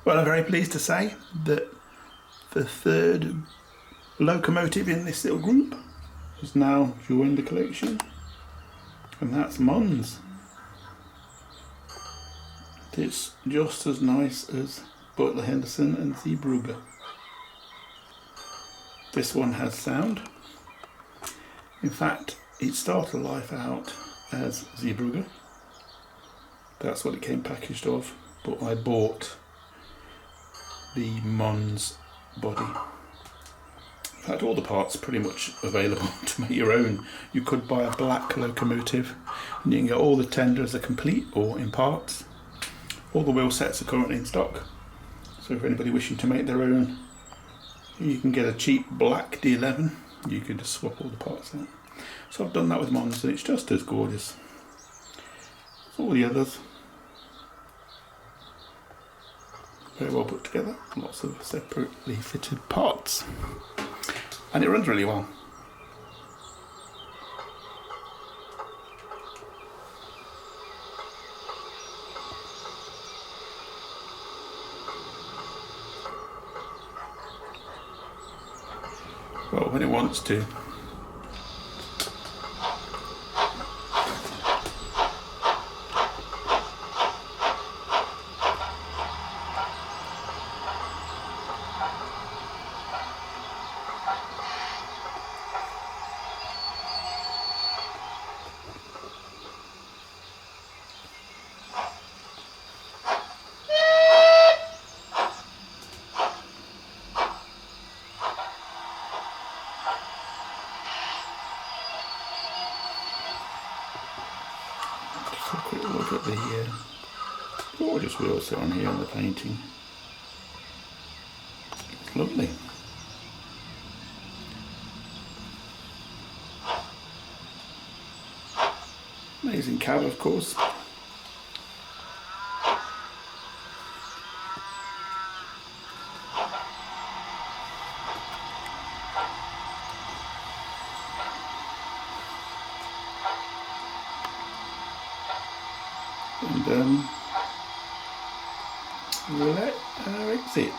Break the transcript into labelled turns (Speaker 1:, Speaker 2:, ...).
Speaker 1: Well, I'm very pleased to say that the third locomotive in this little group has now joined the collection, and that's Mons. It's just as nice as Butler Henderson and Zeebrugge. This one has sound. In fact, it started life out as Zeebrugge. That's what it came packaged of, but I bought the Mons body. In fact, all the parts are pretty much available to make your own. You could buy a black locomotive and you can get all the tenders are complete or in parts. All the wheel sets are currently in stock, so if anybody wishing to make their own, you can get a cheap black D11. You could just swap all the parts out. So I've done that with Mons and it's just as gorgeous as all the others. Very well put together, lots of separately fitted parts, and it runs really well. Well, when it wants to. Just a quick look at the gorgeous wheel set on here and the painting. It's lovely. Amazing cab, of course. And we'll let her exit.